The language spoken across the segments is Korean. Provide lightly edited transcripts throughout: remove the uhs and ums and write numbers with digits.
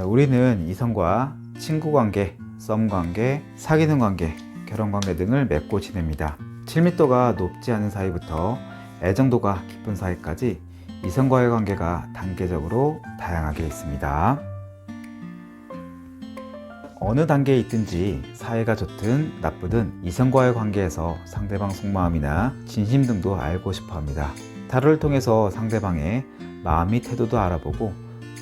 우리는 이성과 친구 관계, 썸 관계, 사귀는 관계, 결혼 관계 등을 맺고 지냅니다. 친밀도가 높지 않은 사이부터 애정도가 깊은 사이까지 이성과의 관계가 단계적으로 다양하게 있습니다. 어느 단계에 있든지 사이가 좋든 나쁘든 이성과의 관계에서 상대방 속마음이나 진심 등도 알고 싶어 합니다. 타로를 통해서 상대방의 마음이 태도도 알아보고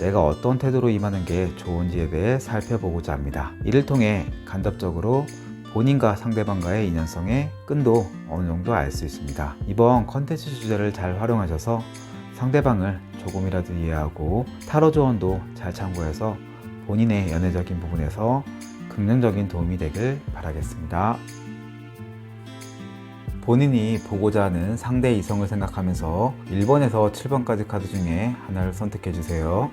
내가 어떤 태도로 임하는 게 좋은지에 대해 살펴보고자 합니다. 이를 통해 간접적으로 본인과 상대방과의 인연성의 끈도 어느 정도 알 수 있습니다. 이번 컨텐츠 주제를 잘 활용하셔서 상대방을 조금이라도 이해하고 타로 조언도 잘 참고해서 본인의 연애적인 부분에서 긍정적인 도움이 되길 바라겠습니다. 본인이 보고자 하는 상대 이성을 생각하면서 1번에서 7번까지 카드 중에 하나를 선택해 주세요.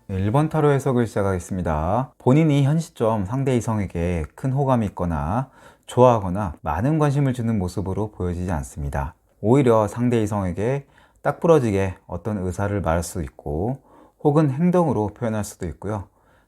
네, 1번 타로 해석을 시작하겠습니다. 본인이 현 시점 상대 이성에게 큰 호감이 있거나 좋아하거나 많은 관심을 주는 모습으로 보여지지 않습니다. 오히려 상대 이성에게 딱 부러지게 어떤 의사를 말할 수 있고 혹은 행동으로 표현할 수도 있고요.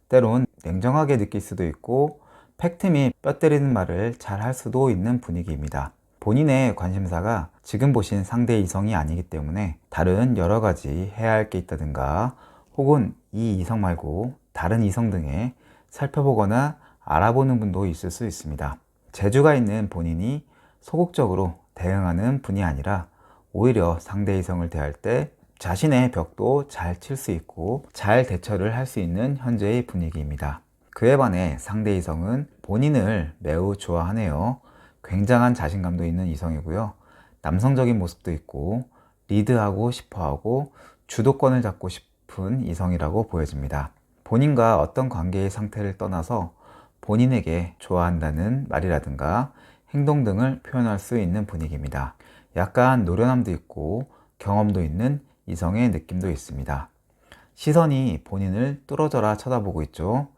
때론 냉정하게 느낄 수도 있고 팩트 및 뼈 때리는 말을 잘 할 수도 있는 분위기입니다. 본인의 관심사가 지금 보신 상대 이성이 아니기 때문에 다른 여러 가지 해야 할 게 있다든가 혹은 이 이성 말고 다른 이성 등에 살펴보거나 알아보는 분도 있을 수 있습니다. 재주가 있는 본인이 소극적으로 대응하는 분이 아니라 오히려 상대 이성을 대할 때 자신의 벽도 잘 칠 수 있고 잘 대처를 할 수 있는 현재의 분위기입니다. 그에 반해 상대 이성은 본인을 매우 좋아하네요. 굉장한 자신감도 있는 이성이고요. 남성적인 모습도 있고 리드하고 싶어하고 주도권을 잡고 싶은 이성이라고 보여집니다. 본인과 어떤 관계의 상태를 떠나서 본인에게 좋아한다는 말이라든가 행동 등을 표현할 수 있는 분위기입니다. 약간 노련함도 있고 경험도 있는 이성의 느낌도 있습니다. 시선이 본인을 뚫어져라 쳐다보고 있죠.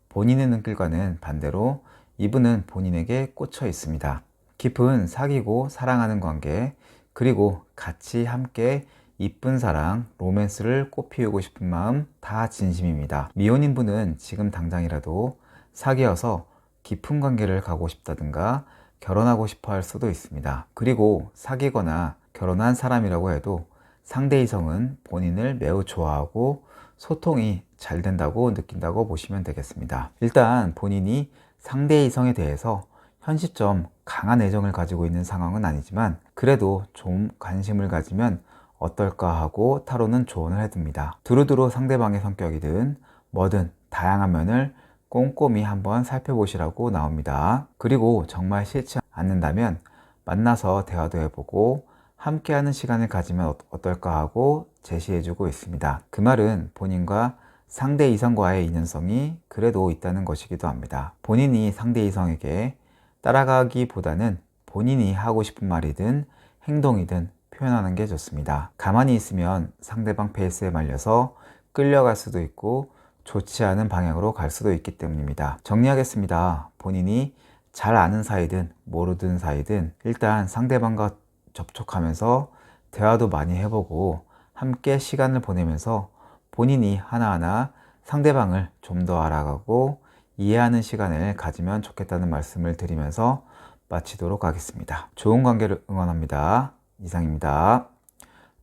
본인의 눈길과는 반대로 이분은 본인에게 꽂혀 있습니다. 깊은 사귀고 사랑하는 관계, 그리고 같이 함께 이쁜 사랑, 로맨스를 꽃피우고 싶은 마음 다 진심입니다. 미혼인 분은 지금 당장이라도 사귀어서 깊은 관계를 가고 싶다든가 결혼하고 싶어 할 수도 있습니다. 그리고 사귀거나 결혼한 사람이라고 해도 상대 이성은 본인을 매우 좋아하고 소통이 잘 된다고 느낀다고 보시면 되겠습니다. 일단 본인이 상대 이성에 대해서 현 시점 강한 애정을 가지고 있는 상황은 아니지만 그래도 좀 관심을 가지면 어떨까 하고 타로는 조언을 해줍니다. 두루두루 상대방의 성격이든 뭐든 다양한 면을 꼼꼼히 한번 살펴보시라고 나옵니다. 그리고 정말 싫지 않는다면 만나서 대화도 해보고 함께하는 시간을 가지면 어떨까 하고 제시해주고 있습니다. 그 말은 본인과 상대 이성과의 인연성이 그래도 있다는 것이기도 합니다. 본인이 상대 이성에게 따라가기보다는 본인이 하고 싶은 말이든 행동이든 표현하는 게 좋습니다. 가만히 있으면 상대방 페이스에 말려서 끌려갈 수도 있고 좋지 않은 방향으로 갈 수도 있기 때문입니다. 정리하겠습니다. 본인이 잘 아는 사이든 모르는 사이든 일단 상대방과 접촉하면서 대화도 많이 해보고 함께 시간을 보내면서 본인이 하나하나 상대방을 좀 더 알아가고 이해하는 시간을 가지면 좋겠다는 말씀을 드리면서 마치도록 하겠습니다. 좋은 관계를 응원합니다. 이상입니다.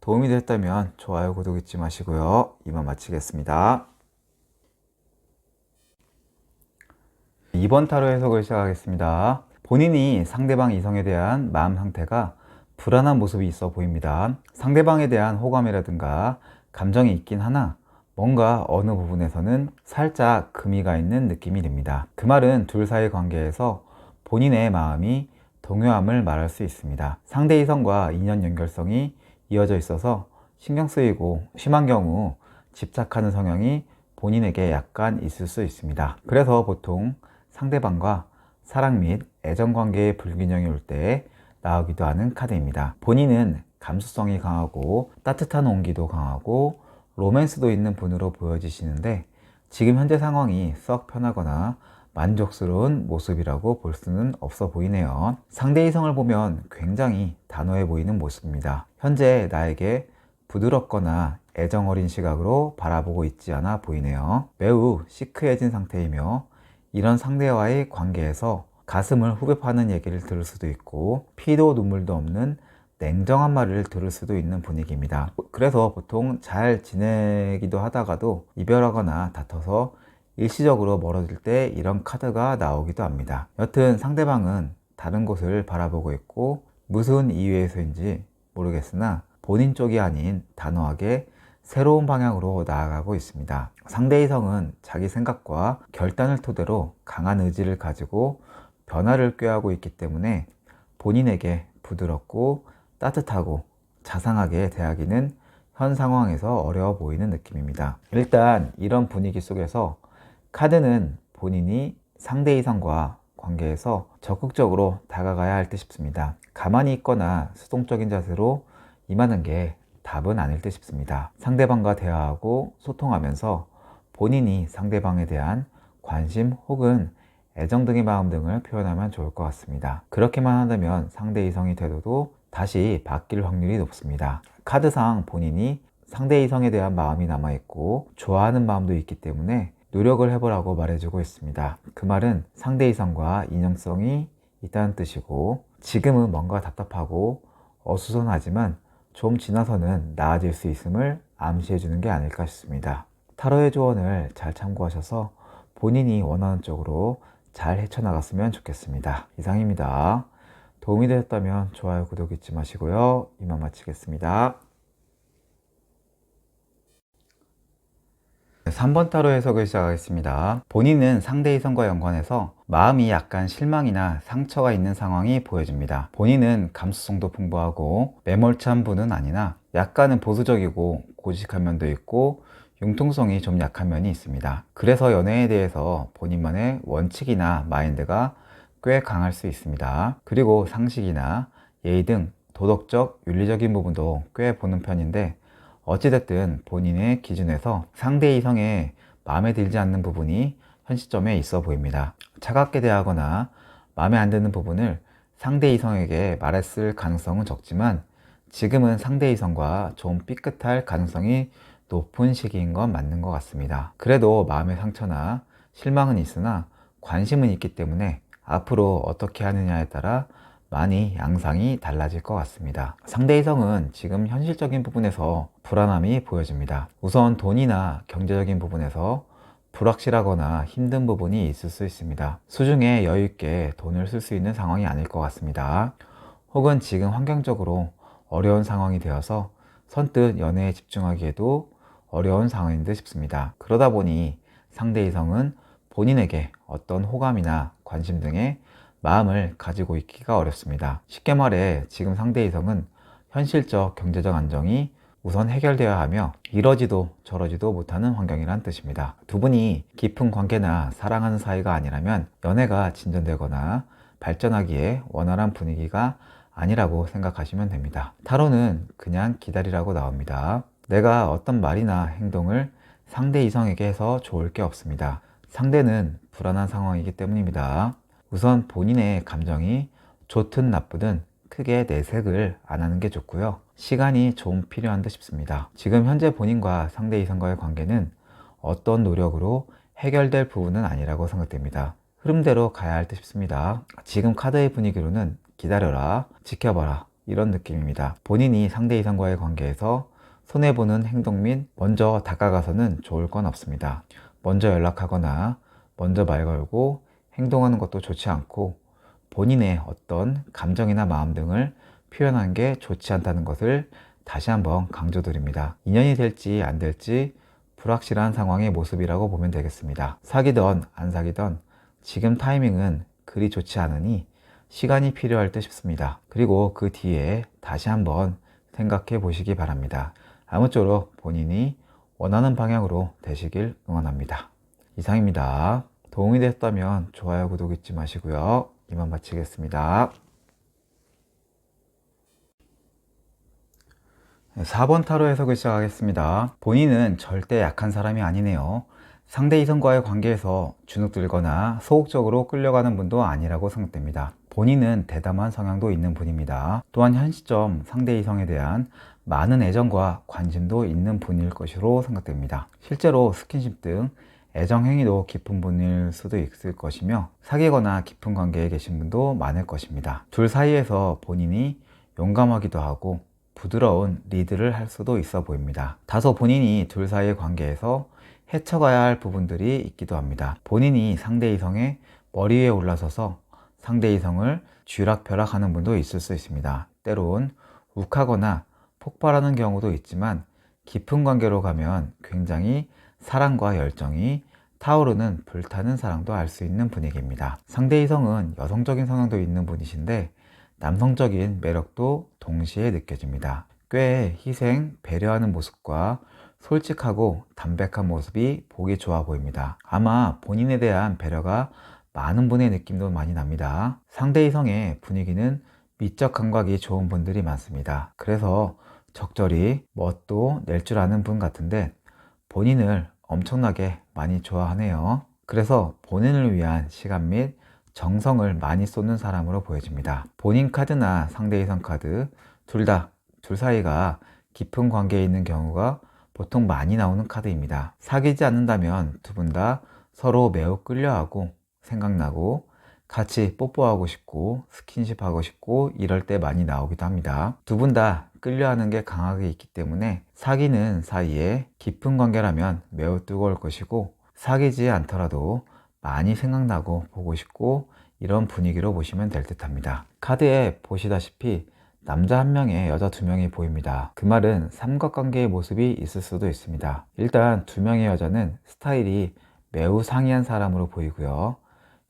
도움이 됐다면 좋아요, 구독 잊지 마시고요. 이만 마치겠습니다. 2번 타로 해석을 시작하겠습니다. 본인이 상대방 이성에 대한 마음 상태가 불안한 모습이 있어 보입니다. 상대방에 대한 호감이라든가 감정이 있긴 하나 뭔가 어느 부분에서는 살짝 금이 가 있는 느낌이 듭니다. 그 말은 둘 사이 관계에서 본인의 마음이 동요함을 말할 수 있습니다. 상대 이성과 인연 연결성이 이어져 있어서 신경 쓰이고 심한 경우 집착하는 성향이 본인에게 약간 있을 수 있습니다. 그래서 보통 상대방과 사랑 및 애정 관계의 불균형이 올 때 나오기도 하는 카드입니다. 본인은 감수성이 강하고 따뜻한 온기도 강하고 로맨스도 있는 분으로 보여지시는데 지금 현재 상황이 썩 편하거나 만족스러운 모습이라고 볼 수는 없어 보이네요. 상대 이성을 보면 굉장히 단호해 보이는 모습입니다. 현재 나에게 부드럽거나 애정 어린 시각으로 바라보고 있지 않아 보이네요. 매우 시크해진 상태이며 이런 상대와의 관계에서 가슴을 후벼 파는 얘기를 들을 수도 있고 피도 눈물도 없는 냉정한 말을 들을 수도 있는 분위기입니다. 그래서 보통 잘 지내기도 하다가도 이별하거나 다퉈서 일시적으로 멀어질 때 이런 카드가 나오기도 합니다. 여튼 상대방은 다른 곳을 바라보고 있고 무슨 이유에서인지 모르겠으나 본인 쪽이 아닌 단호하게 새로운 방향으로 나아가고 있습니다. 상대 이성은 자기 생각과 결단을 토대로 강한 의지를 가지고 변화를 꾀하고 있기 때문에 본인에게 부드럽고 따뜻하고 자상하게 대하기는 현 상황에서 어려워 보이는 느낌입니다. 일단 이런 분위기 속에서 카드는 본인이 상대 이성과 관계에서 적극적으로 다가가야 할 듯 싶습니다. 가만히 있거나 수동적인 자세로 임하는 게 답은 아닐 듯 싶습니다. 상대방과 대화하고 소통하면서 본인이 상대방에 대한 관심 혹은 애정 등의 마음 등을 표현하면 좋을 것 같습니다. 그렇게만 한다면 상대 이성의 태도도 다시 바뀔 확률이 높습니다. 카드상 본인이 상대 이성에 대한 마음이 남아있고 좋아하는 마음도 있기 때문에 노력을 해보라고 말해주고 있습니다. 그 말은 상대 이성과 인연성이 있다는 뜻이고 지금은 뭔가 답답하고 어수선하지만 좀 지나서는 나아질 수 있음을 암시해주는 게 아닐까 싶습니다. 타로의 조언을 잘 참고하셔서 본인이 원하는 쪽으로 잘 헤쳐나갔으면 좋겠습니다. 이상입니다. 도움이 되셨다면 좋아요, 구독 잊지 마시고요. 이만 마치겠습니다. 3번 타로 해석을 시작하겠습니다. 본인은 상대 이성과 연관해서 마음이 약간 실망이나 상처가 있는 상황이 보여집니다. 본인은 감수성도 풍부하고 매몰찬 분은 아니나 약간은 보수적이고 고집한 면도 있고 융통성이 좀 약한 면이 있습니다. 그래서 연애에 대해서 본인만의 원칙이나 마인드가 꽤 강할 수 있습니다. 그리고 상식이나 예의 등 도덕적, 윤리적인 부분도 꽤 보는 편인데 어찌됐든 본인의 기준에서 상대 이성에 마음에 들지 않는 부분이 현 시점에 있어 보입니다. 차갑게 대하거나 마음에 안 드는 부분을 상대 이성에게 말했을 가능성은 적지만 지금은 상대 이성과 좀 삐끗할 가능성이 높은 시기인 건 맞는 것 같습니다. 그래도 마음의 상처나 실망은 있으나 관심은 있기 때문에 앞으로 어떻게 하느냐에 따라 많이 양상이 달라질 것 같습니다. 상대 이성은 지금 현실적인 부분에서 불안함이 보여집니다. 우선 돈이나 경제적인 부분에서 불확실하거나 힘든 부분이 있을 수 있습니다. 수중에 여유 있게 돈을 쓸 수 있는 상황이 아닐 것 같습니다. 혹은 지금 환경적으로 어려운 상황이 되어서 선뜻 연애에 집중하기에도 어려운 상황인 듯 싶습니다. 그러다 보니 상대 이성은 본인에게 어떤 호감이나 관심 등의 마음을 가지고 있기가 어렵습니다. 쉽게 말해 지금 상대 이성은 현실적 경제적 안정이 우선 해결되어야 하며 이러지도 저러지도 못하는 환경이란 뜻입니다. 두 분이 깊은 관계나 사랑하는 사이가 아니라면 연애가 진전되거나 발전하기에 원활한 분위기가 아니라고 생각하시면 됩니다. 타로는 그냥 기다리라고 나옵니다. 내가 어떤 말이나 행동을 상대 이성에게 해서 좋을 게 없습니다. 상대는 불안한 상황이기 때문입니다. 우선 본인의 감정이 좋든 나쁘든 크게 내색을 안 하는 게 좋고요. 시간이 좀 필요한 듯 싶습니다. 지금 현재 본인과 상대 이성과의 관계는 어떤 노력으로 해결될 부분은 아니라고 생각됩니다. 흐름대로 가야 할 듯 싶습니다. 지금 카드의 분위기로는 기다려라, 지켜봐라 이런 느낌입니다. 본인이 상대 이성과의 관계에서 손해보는 행동 및 먼저 다가가서는 좋을 건 없습니다. 먼저 연락하거나 먼저 말 걸고 행동하는 것도 좋지 않고 본인의 어떤 감정이나 마음 등을 표현하는 게 좋지 않다는 것을 다시 한번 강조드립니다. 인연이 될지 안 될지 불확실한 상황의 모습이라고 보면 되겠습니다. 사귀던 안 사귀던 지금 타이밍은 그리 좋지 않으니 시간이 필요할 듯 싶습니다. 그리고 그 뒤에 다시 한번 생각해 보시기 바랍니다. 아무쪼록 본인이 원하는 방향으로 되시길 응원합니다. 이상입니다. 도움이 됐다면 좋아요, 구독 잊지 마시고요. 이만 마치겠습니다. 4번 타로 해석을 시작하겠습니다. 본인은 절대 약한 사람이 아니네요. 상대 이성과의 관계에서 주눅들거나 소극적으로 끌려가는 분도 아니라고 생각됩니다. 본인은 대담한 성향도 있는 분입니다. 또한 현 시점 상대 이성에 대한 많은 애정과 관심도 있는 분일 것으로 생각됩니다. 실제로 스킨십 등 애정 행위도 깊은 분일 수도 있을 것이며 사귀거나 깊은 관계에 계신 분도 많을 것입니다. 둘 사이에서 본인이 용감하기도 하고 부드러운 리드를 할 수도 있어 보입니다. 다소 본인이 둘 사이의 관계에서 헤쳐가야 할 부분들이 있기도 합니다. 본인이 상대 이성의 머리 위에 올라서서 상대 이성을 쥐락펴락하는 분도 있을 수 있습니다. 때론 욱하거나 폭발하는 경우도 있지만 깊은 관계로 가면 굉장히 사랑과 열정이 타오르는 불타는 사랑도 알 수 있는 분위기입니다. 상대 이성은 여성적인 성향도 있는 분이신데 남성적인 매력도 동시에 느껴집니다. 꽤 희생, 배려하는 모습과 솔직하고 담백한 모습이 보기 좋아 보입니다. 아마 본인에 대한 배려가 많은 분의 느낌도 많이 납니다. 상대 이성의 분위기는 미적 감각이 좋은 분들이 많습니다. 그래서 적절히 멋도 낼 줄 아는 분 같은데 본인을 엄청나게 많이 좋아하네요. 그래서 본인을 위한 시간 및 정성을 많이 쏟는 사람으로 보여집니다. 본인 카드나 상대 이성 카드 둘 사이가 깊은 관계에 있는 경우가 보통 많이 나오는 카드입니다. 사귀지 않는다면 두 분 다 서로 매우 끌려하고 생각나고 같이 뽀뽀하고 싶고 스킨십 하고 싶고 이럴 때 많이 나오기도 합니다. 두 분 다 끌려하는 게 강하게 있기 때문에 사귀는 사이에 깊은 관계라면 매우 뜨거울 것이고 사귀지 않더라도 많이 생각나고 보고 싶고 이런 분위기로 보시면 될 듯 합니다. 카드에 보시다시피 남자 한 명에 여자 두 명이 보입니다. 그 말은 삼각관계의 모습이 있을 수도 있습니다. 일단 두 명의 여자는 스타일이 매우 상이한 사람으로 보이고요.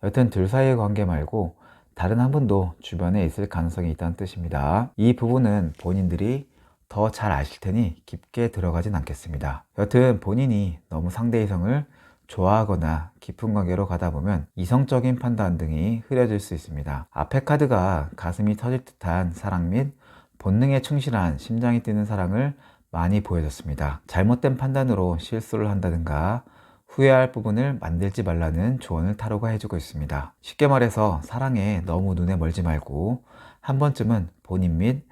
여튼 둘 사이의 관계 말고 다른 한 분도 주변에 있을 가능성이 있다는 뜻입니다. 이 부분은 본인들이 더 잘 아실 테니 깊게 들어가진 않겠습니다. 여튼 본인이 너무 상대 이성을 좋아하거나 깊은 관계로 가다 보면 이성적인 판단 등이 흐려질 수 있습니다. 앞에 카드가 가슴이 터질 듯한 사랑 및 본능에 충실한 심장이 뛰는 사랑을 많이 보여줬습니다. 잘못된 판단으로 실수를 한다든가 후회할 부분을 만들지 말라는 조언을 타로가 해주고 있습니다. 쉽게 말해서 사랑에 너무 눈에 멀지 말고 한 번쯤은 본인 및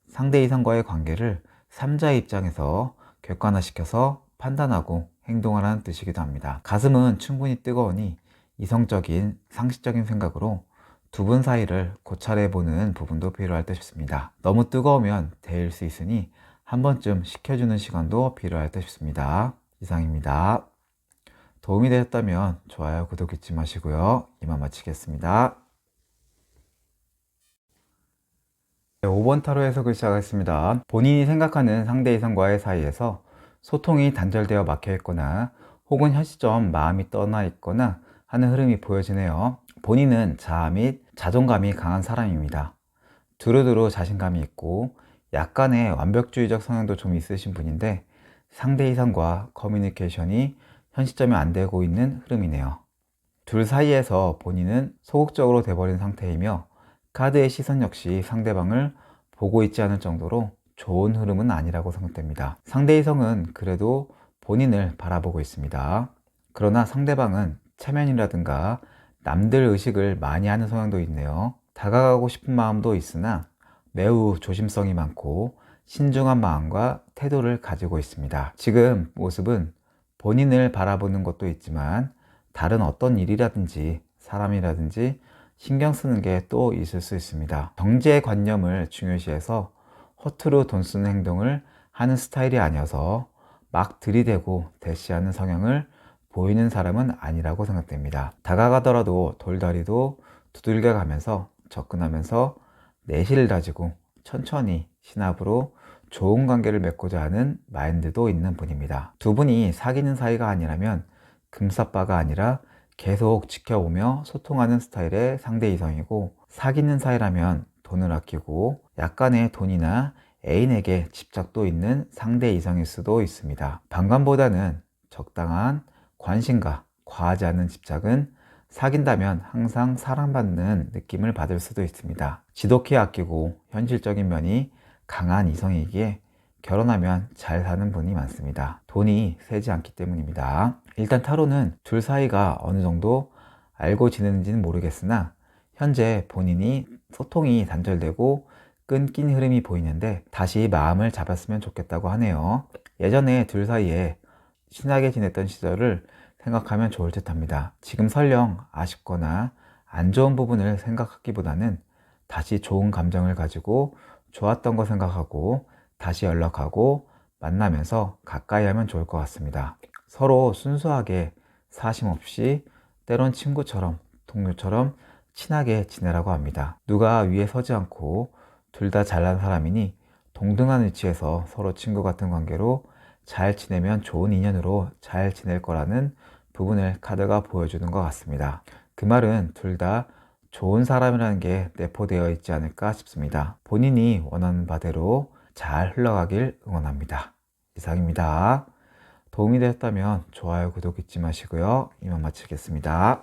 상대 이성과의 관계를 3자의 입장에서 객관화시켜서 판단하고 행동하라는 뜻이기도 합니다. 가슴은 충분히 뜨거우니 이성적인 상식적인 생각으로 두 분 사이를 고찰해 보는 부분도 필요할 듯 싶습니다. 너무 뜨거우면 데일 수 있으니 한 번쯤 식혀주는 시간도 필요할 듯 싶습니다. 이상입니다. 도움이 되셨다면 좋아요, 구독 잊지 마시고요. 이만 마치겠습니다. 5번 타로 해석을 시작하겠습니다. 본인이 생각하는 상대 이성과의 사이에서 소통이 단절되어 막혀 있거나 혹은 현 시점 마음이 떠나 있거나 하는 흐름이 보여지네요. 본인은 자아 및 자존감이 강한 사람입니다. 두루두루 자신감이 있고 약간의 완벽주의적 성향도 좀 있으신 분인데 상대 이성과 커뮤니케이션이 현 시점에 안 되고 있는 흐름이네요. 둘 사이에서 본인은 소극적으로 돼버린 상태이며 카드의 시선 역시 상대방을 보고 있지 않을 정도로 좋은 흐름은 아니라고 생각됩니다. 상대 이성은 그래도 본인을 바라보고 있습니다. 그러나 상대방은 체면이라든가 남들 의식을 많이 하는 성향도 있네요. 다가가고 싶은 마음도 있으나 매우 조심성이 많고 신중한 마음과 태도를 가지고 있습니다. 지금 모습은 본인을 바라보는 것도 있지만 다른 어떤 일이라든지 사람이라든지 신경 쓰는 게 또 있을 수 있습니다. 경제관념을 중요시해서 허투루 돈 쓰는 행동을 하는 스타일이 아니어서 막 들이대고 대시하는 성향을 보이는 사람은 아니라고 생각됩니다. 다가가더라도 돌다리도 두들겨 가면서 접근하면서 내실을 다지고 천천히 신압으로 좋은 관계를 맺고자 하는 마인드도 있는 분입니다. 두 분이 사귀는 사이가 아니라면 금사빠가 아니라 계속 지켜보며 소통하는 스타일의 상대 이성이고 사귀는 사이라면 돈을 아끼고 약간의 돈이나 애인에게 집착도 있는 상대 이성일 수도 있습니다. 반감보다는 적당한 관심과 과하지 않은 집착은 사귄다면 항상 사랑받는 느낌을 받을 수도 있습니다. 지독히 아끼고 현실적인 면이 강한 이성이기에 결혼하면 잘 사는 분이 많습니다. 돈이 세지 않기 때문입니다. 일단 타로는 둘 사이가 어느 정도 알고 지내는지는 모르겠으나 현재 본인이 소통이 단절되고 끊긴 흐름이 보이는데 다시 마음을 잡았으면 좋겠다고 하네요. 예전에 둘 사이에 친하게 지냈던 시절을 생각하면 좋을 듯 합니다. 지금 설령 아쉽거나 안 좋은 부분을 생각하기보다는 다시 좋은 감정을 가지고 좋았던 거 생각하고 다시 연락하고 만나면서 가까이 하면 좋을 것 같습니다. 서로 순수하게 사심 없이 때론 친구처럼 동료처럼 친하게 지내라고 합니다. 누가 위에 서지 않고 둘 다 잘난 사람이니 동등한 위치에서 서로 친구 같은 관계로 잘 지내면 좋은 인연으로 잘 지낼 거라는 부분을 카드가 보여주는 것 같습니다. 그 말은 둘 다 좋은 사람이라는 게 내포되어 있지 않을까 싶습니다. 본인이 원하는 바대로 잘 흘러가길 응원합니다. 이상입니다. 도움이 되었다면 좋아요, 구독 잊지 마시고요. 이만 마치겠습니다.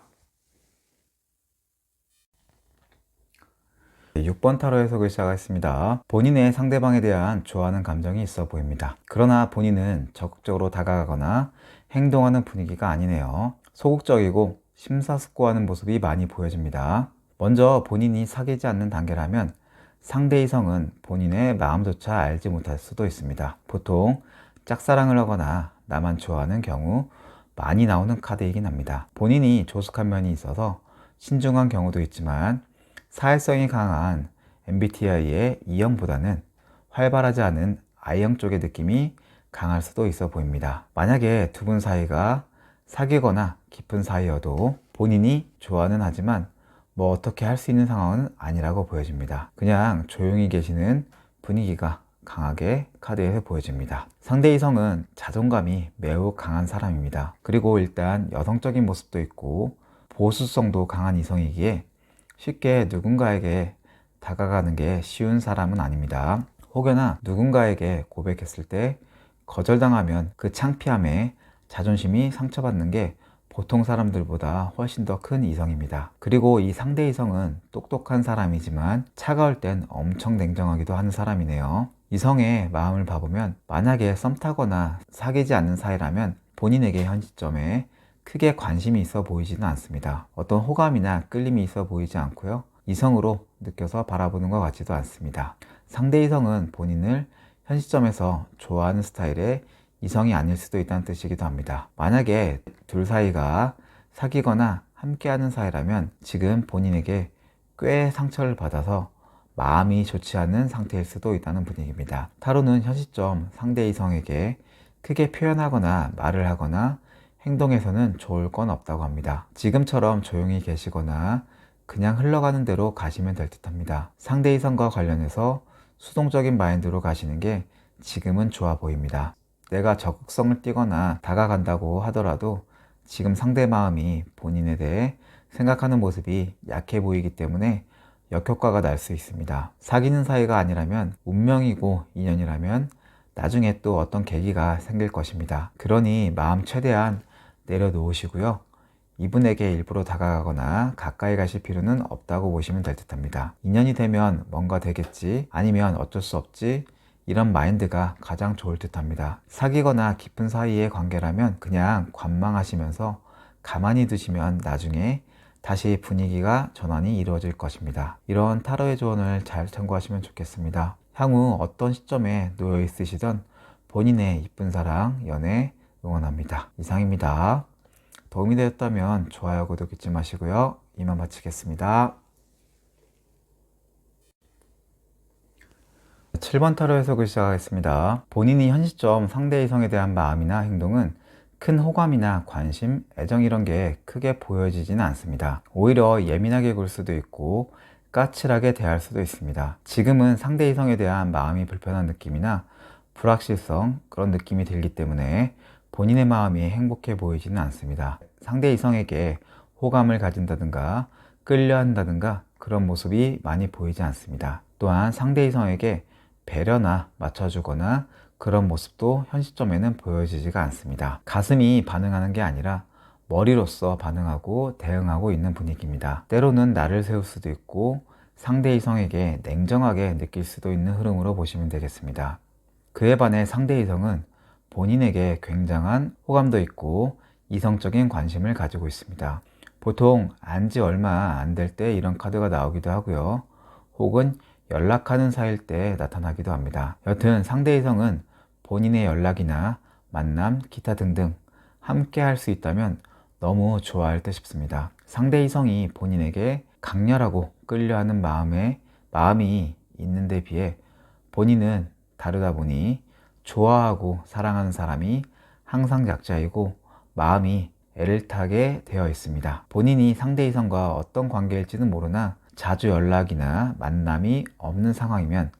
6번 타로 해석을 시작하겠습니다. 본인의 상대방에 대한 좋아하는 감정이 있어 보입니다. 그러나 본인은 적극적으로 다가가거나 행동하는 분위기가 아니네요. 소극적이고 심사숙고하는 모습이 많이 보여집니다. 먼저 본인이 사귀지 않는 단계라면 상대 이성은 본인의 마음조차 알지 못할 수도 있습니다. 보통 짝사랑을 하거나 나만 좋아하는 경우 많이 나오는 카드이긴 합니다. 본인이 조숙한 면이 있어서 신중한 경우도 있지만 사회성이 강한 MBTI의 E형보다는 활발하지 않은 I형 쪽의 느낌이 강할 수도 있어 보입니다. 만약에 두 분 사이가 사귀거나 깊은 사이여도 본인이 좋아는 하지만 뭐 어떻게 할 수 있는 상황은 아니라고 보여집니다. 그냥 조용히 계시는 분위기가 강하게 카드에서 보여집니다. 상대 이성은 자존감이 매우 강한 사람입니다. 그리고 일단 여성적인 모습도 있고 보수성도 강한 이성이기에 쉽게 누군가에게 다가가는 게 쉬운 사람은 아닙니다. 혹여나 누군가에게 고백했을 때 거절당하면 그 창피함에 자존심이 상처받는 게 보통 사람들보다 훨씬 더 큰 이성입니다. 그리고 이 상대 이성은 똑똑한 사람이지만 차가울 땐 엄청 냉정하기도 하는 사람이네요. 이성의 마음을 봐보면 만약에 썸 타거나 사귀지 않는 사이라면 본인에게 현 시점에 크게 관심이 있어 보이지는 않습니다. 어떤 호감이나 끌림이 있어 보이지 않고요. 이성으로 느껴서 바라보는 것 같지도 않습니다. 상대 이성은 본인을 현 시점에서 좋아하는 스타일의 이성이 아닐 수도 있다는 뜻이기도 합니다. 만약에 둘 사이가 사귀거나 함께하는 사이라면 지금 본인에게 꽤 상처를 받아서 마음이 좋지 않은 상태일 수도 있다는 분위기입니다. 타로는 현 시점 상대 이성에게 크게 표현하거나 말을 하거나 행동에서는 좋을 건 없다고 합니다. 지금처럼 조용히 계시거나 그냥 흘러가는 대로 가시면 될 듯 합니다. 상대 이성과 관련해서 수동적인 마인드로 가시는 게 지금은 좋아 보입니다. 내가 적극성을 띠거나 다가간다고 하더라도 지금 상대 마음이 본인에 대해 생각하는 모습이 약해 보이기 때문에 역효과가 날 수 있습니다. 사귀는 사이가 아니라면 운명이고 인연이라면 나중에 또 어떤 계기가 생길 것입니다. 그러니 마음 최대한 내려놓으시고요. 이분에게 일부러 다가가거나 가까이 가실 필요는 없다고 보시면 될 듯 합니다. 인연이 되면 뭔가 되겠지, 아니면 어쩔 수 없지, 이런 마인드가 가장 좋을 듯 합니다. 사귀거나 깊은 사이의 관계라면 그냥 관망하시면서 가만히 두시면 나중에 다시 분위기가 전환이 이루어질 것입니다. 이런 타로의 조언을 잘 참고하시면 좋겠습니다. 향후 어떤 시점에 놓여 있으시던 본인의 이쁜 사랑, 연애 응원합니다. 이상입니다. 도움이 되었다면 좋아요, 구독 잊지 마시고요. 이만 마치겠습니다. 7번 타로 해석을 시작하겠습니다. 본인이 현 시점 상대 이성에 대한 마음이나 행동은 큰 호감이나 관심, 애정 이런 게 크게 보여지지는 않습니다. 오히려 예민하게 굴 수도 있고 까칠하게 대할 수도 있습니다. 지금은 상대 이성에 대한 마음이 불편한 느낌이나 불확실성 그런 느낌이 들기 때문에 본인의 마음이 행복해 보이지는 않습니다. 상대 이성에게 호감을 가진다든가 끌려한다든가 그런 모습이 많이 보이지 않습니다. 또한 상대 이성에게 배려나 맞춰주거나 그런 모습도 현 시점에는 보여지지가 않습니다. 가슴이 반응하는 게 아니라 머리로서 반응하고 대응하고 있는 분위기입니다. 때로는 나를 세울 수도 있고 상대 이성에게 냉정하게 느낄 수도 있는 흐름으로 보시면 되겠습니다. 그에 반해 상대 이성은 본인에게 굉장한 호감도 있고 이성적인 관심을 가지고 있습니다. 보통 안지 얼마 안 될 때 이런 카드가 나오기도 하고요. 혹은 연락하는 사이일 때 나타나기도 합니다. 여튼 상대 이성은 본인의 연락이나 만남, 기타 등등 함께 할 수 있다면 너무 좋아할 듯 싶습니다. 상대 이성이 본인에게 강렬하고 끌려하는 마음이 있는데 비해 본인은 다르다 보니 좋아하고 사랑하는 사람이 항상 약자이고 마음이 애를 타게 되어 있습니다. 본인이 상대 이성과 어떤 관계일지는 모르나 자주 연락이나 만남이 없는 상황이면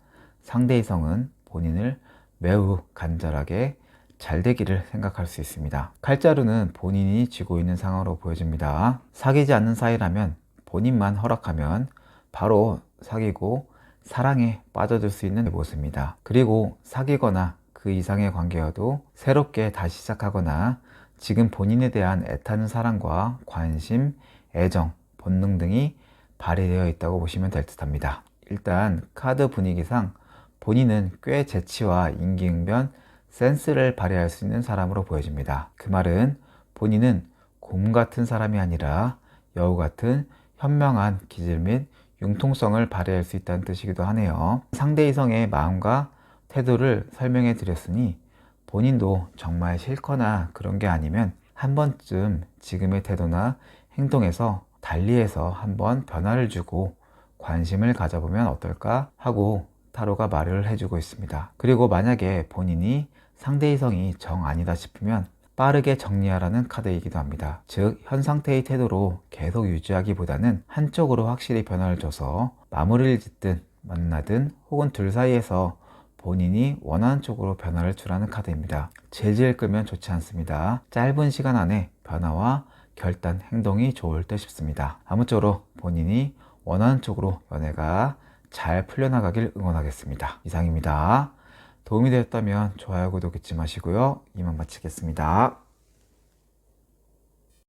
상대 이성은 본인을 매우 간절하게 잘 되기를 생각할 수 있습니다. 칼자루는 본인이 쥐고 있는 상황으로 보여집니다. 사귀지 않는 사이라면 본인만 허락하면 바로 사귀고 사랑에 빠져들 수 있는 모습입니다. 그리고 사귀거나 그 이상의 관계여도 새롭게 다시 시작하거나 지금 본인에 대한 애타는 사랑과 관심, 애정, 본능 등이 발휘되어 있다고 보시면 될 듯 합니다. 일단 카드 분위기상 본인은 꽤 재치와 임기응변, 센스를 발휘할 수 있는 사람으로 보여집니다. 그 말은 본인은 곰 같은 사람이 아니라 여우 같은 현명한 기질 및 융통성을 발휘할 수 있다는 뜻이기도 하네요. 상대 이성의 마음과 태도를 설명해 드렸으니 본인도 정말 싫거나 그런 게 아니면 한 번쯤 지금의 태도나 행동에서 달리해서 한번 변화를 주고 관심을 가져보면 어떨까 하고 타로가 말을 해주고 있습니다. 그리고 만약에 본인이 상대 이성이 정 아니다 싶으면 빠르게 정리하라는 카드이기도 합니다. 즉, 현 상태의 태도로 계속 유지하기보다는 한쪽으로 확실히 변화를 줘서 마무리를 짓든 만나든 혹은 둘 사이에서 본인이 원하는 쪽으로 변화를 주라는 카드입니다. 질질 끌면 좋지 않습니다. 짧은 시간 안에 변화와 결단, 행동이 좋을 듯 싶습니다. 아무쪼록 본인이 원하는 쪽으로 연애가 잘 풀려나가길 응원하겠습니다. 이상입니다. 도움이 되었다면 좋아요, 구독 잊지 마시고요. 이만 마치겠습니다.